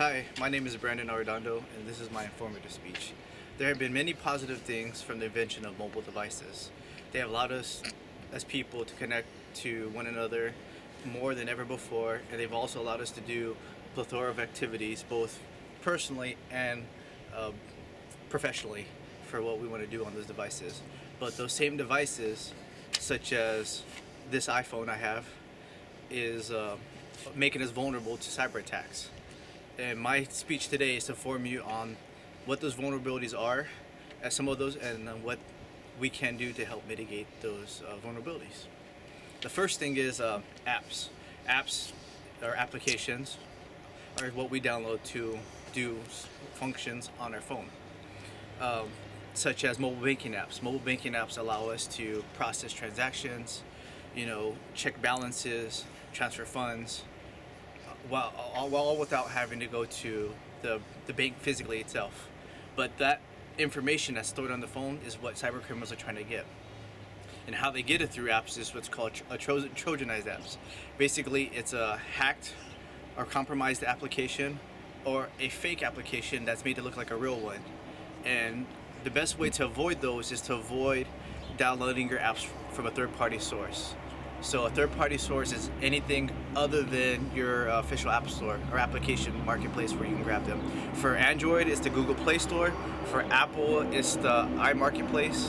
Hi, my name is Brandon Arredondo, and this is my informative speech. There have been many positive things from the invention of mobile devices. They have allowed us as people to connect to one another more than ever before, and they've also allowed us to do a plethora of activities, both personally and uh, professionally, for what we want to do on those devices. But those same devices, such as this iPhone I have, is making us vulnerable to cyber attacks. And my speech today is to inform you on what those vulnerabilities are, and some of those, and what we can do to help mitigate those vulnerabilities. The first thing is apps. Apps or applications are what we download to do functions on our phone, such as mobile banking apps. Mobile banking apps allow us to process transactions, check balances, transfer funds, all without having to go to the bank physically itself. But that information that's stored on the phone is what cyber criminals are trying to get. And how they get it through apps is what's called Trojanized apps. Basically, it's a hacked or compromised application or a fake application that's made to look like a real one. And the best way to avoid those is to avoid downloading your apps from a third-party source. So a third-party source is anything other than your official app store or application marketplace where you can grab them. For Android, it's the Google Play Store. For Apple, it's the iMarketplace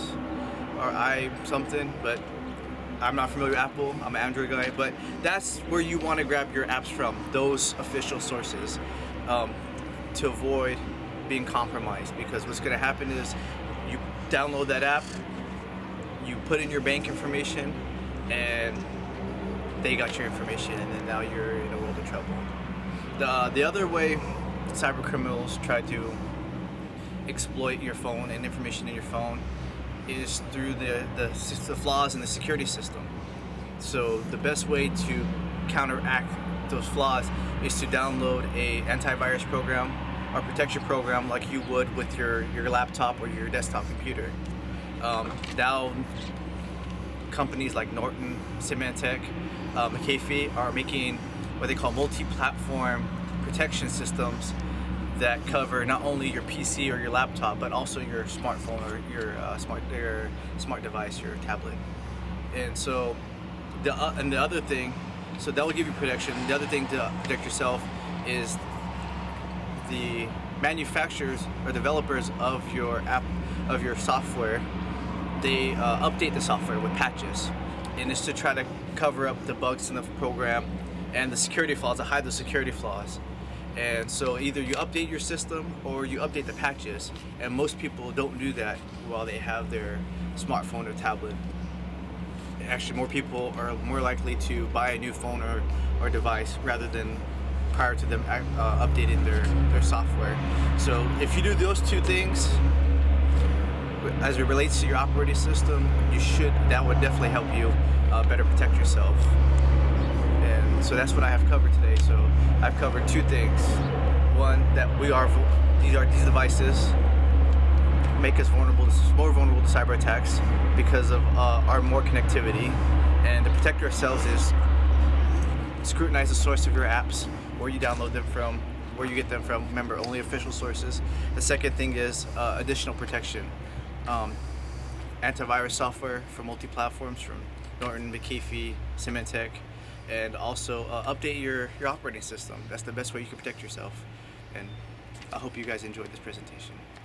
or i something, but I'm not familiar with Apple. I'm an Android guy, but that's where you want to grab your apps from, those official sources, to avoid being compromised. Because what's going to happen is you download that app, you put in your bank information, and they got your information, and then now you're in a world of trouble. The other way cyber criminals try to exploit your phone and information in your phone is through the flaws in the security system. So the best way to counteract those flaws is to download a antivirus program or protection program like you would with your laptop or your desktop computer. Now companies like Norton, Symantec, McAfee are making what they call multi-platform protection systems that cover not only your PC or your laptop, but also your smartphone or your smart device, your tablet. And so the other thing, so that will give you protection. The other thing to protect yourself is the manufacturers or developers of your app, of your software. They update the software with patches, and it's to try to cover up the bugs in the program and the security flaws, to hide the security flaws. And so either you update your system or you update the patches, and most people don't do that while they have their smartphone or tablet. Actually, more people are more likely to buy a new phone or device rather than prior to them updating their software. So if you do those two things, as it relates to your operating system, that would definitely help you better protect yourself. And so that's what I have covered today. So I've covered two things. One, that these devices make us more vulnerable to cyber attacks because of our more connectivity. And to protect ourselves is scrutinize the source of your apps, where you download them from, where you get them from. Remember, only official sources. The second thing is additional protection. Antivirus software for multi-platforms from Norton, McAfee, Symantec, and also update your operating system. That's the best way you can protect yourself. And I hope you guys enjoyed this presentation.